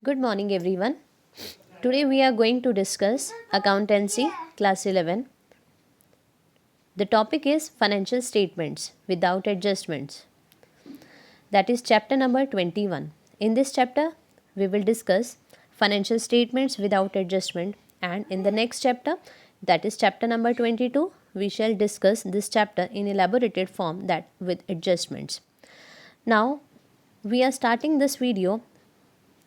Good morning, everyone. Today we are going to discuss Accountancy, Class 11. The topic is Financial Statements without adjustments. That is chapter number 21. In this chapter, we will discuss Financial Statements without adjustment, and in the next chapter, that is chapter number 22, we shall discuss this chapter in elaborated form, that with adjustments. Now, we are starting this video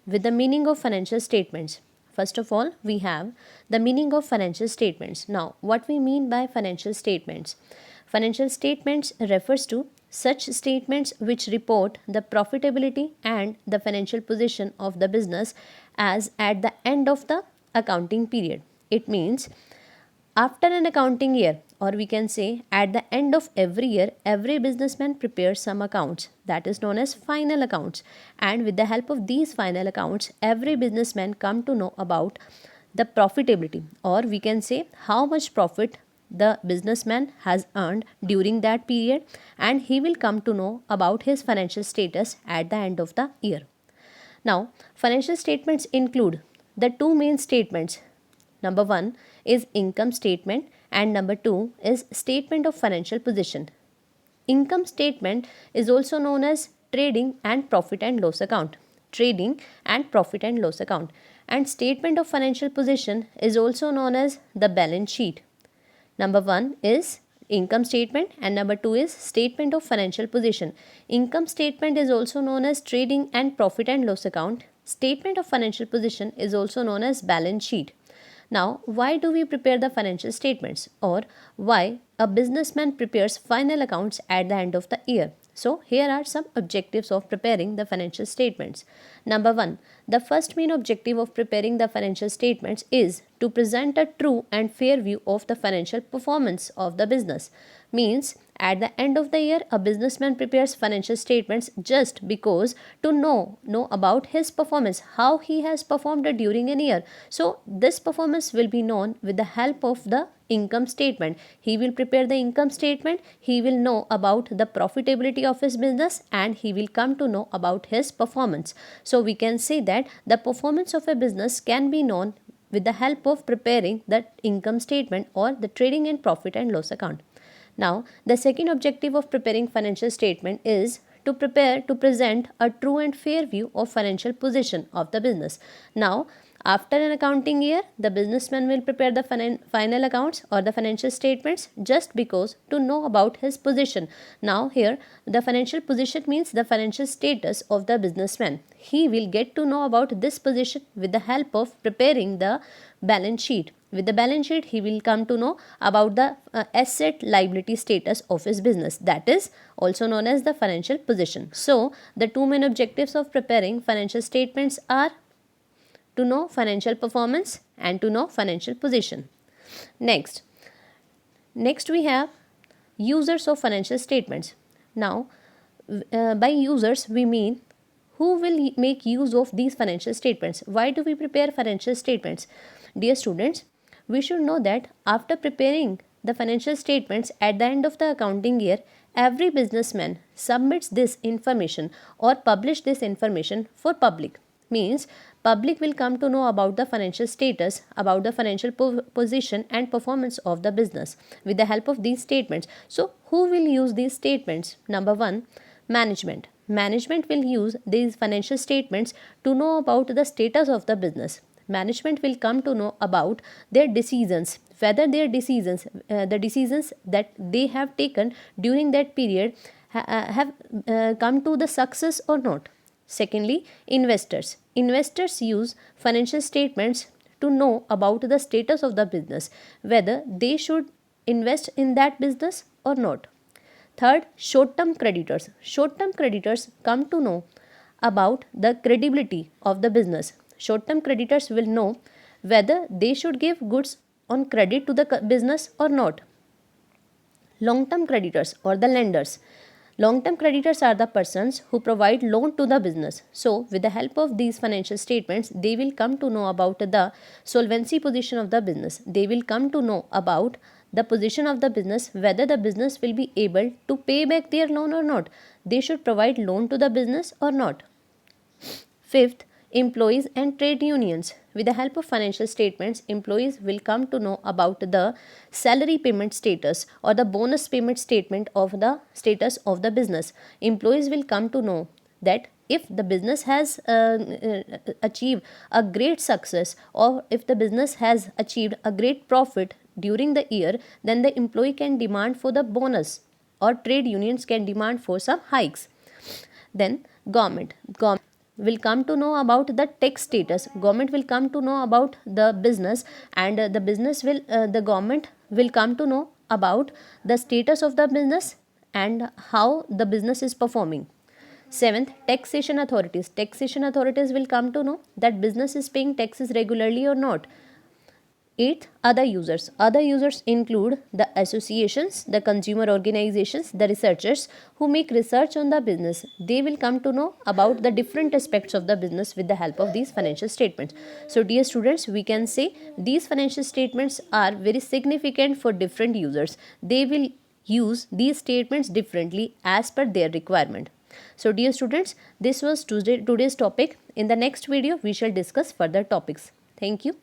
with the meaning of financial statements. First of all, we have the meaning of financial statements. Now, what we mean by financial statements? Financial statements refers to such statements which report the profitability and the financial position of the business as at the end of the accounting period. It means after an accounting year, or we can say at the end of every year, every businessman prepares some accounts, that is known as final accounts. And with the help of these final accounts, every businessman come to know about the profitability, or we can say how much profit the businessman has earned during that period, and he will come to know about his financial status at the end of the year. Now, financial statements include the two main statements. Number 1 is income statement and number 2 is statement of financial position. Income statement is also known as trading and profit and loss account. Trading and profit and loss account. And statement of financial position is also known as the balance sheet. Number 1 is income statement and number 2 is statement of financial position. Income statement is also known as trading and profit and loss account. Statement of financial position is also known as balance sheet. Now, why do we prepare the financial statements, or why a businessman prepares final accounts at the end of the year? So, here are some objectives of preparing the financial statements. Number 1, the first main objective of preparing the financial statements is to present a true and fair view of the financial performance of the business. Means, at the end of the year, a businessman prepares financial statements just because to know about his performance, how he has performed during a year. So, this performance will be known with the help of the income statement. He will prepare the income statement, he will know about the profitability of his business, and he will come to know about his performance. So, we can say that the performance of a business can be known with the help of preparing the income statement or the trading and profit and loss account. Now, the second objective of preparing financial statement is to present a true and fair view of financial position of the business. Now, after an accounting year, the businessman will prepare the final accounts or the financial statements just because to know about his position. Now, here the financial position means the financial status of the businessman. He will get to know about this position with the help of preparing the balance sheet. With the balance sheet, he will come to know about the asset liability status of his business, that is also known as the financial position. So, the two main objectives of preparing financial statements are to know financial performance and to know financial position. Next we have users of financial statements. Now, by users we mean who will make use of these financial statements. Why do we prepare financial statements? Dear students, we should know that after preparing the financial statements at the end of the accounting year, every businessman submits this information or publish this information for public. Means public will come to know about the financial status, about the financial position and performance of the business with the help of these statements. So, who will use these statements? Number 1, management. Management will use these financial statements to know about the status of the business. Management will come to know about their decisions, whether their decisions, the decisions that they have taken during that period have come to the success or not. Secondly, investors. Investors use financial statements to know about the status of the business, whether they should invest in that business or not. Third, short-term creditors. Short-term creditors come to know about the credibility of the business. Short-term creditors will know whether they should give goods on credit to the business or not. Long-term creditors or the lenders. Long-term creditors are the persons who provide loan to the business. So, with the help of these financial statements, they will come to know about the solvency position of the business. They will come to know about the position of the business, whether the business will be able to pay back their loan or not. They should provide loan to the business or not. Fifth, employees and trade unions. With the help of financial statements, employees will come to know about the salary payment status or the bonus payment statement of the status of the business. Employees will come to know that if the business has achieved a great success, or if the business has achieved a great profit during the year, then the employee can demand for the bonus, or trade unions can demand for some hikes. Then government will come to know about the tax status. Government will come to know about the business, and the government will come to know about the status of the business and how the business is performing. Seventh, taxation authorities. Taxation authorities will come to know that business is paying taxes regularly or not. Eighth, other users. Other users include the associations, the consumer organizations, the researchers who make research on the business. They will come to know about the different aspects of the business with the help of these financial statements. So, dear students, we can say these financial statements are very significant for different users. They will use these statements differently as per their requirement. So, dear students, this was today's topic. In the next video, we shall discuss further topics. Thank you.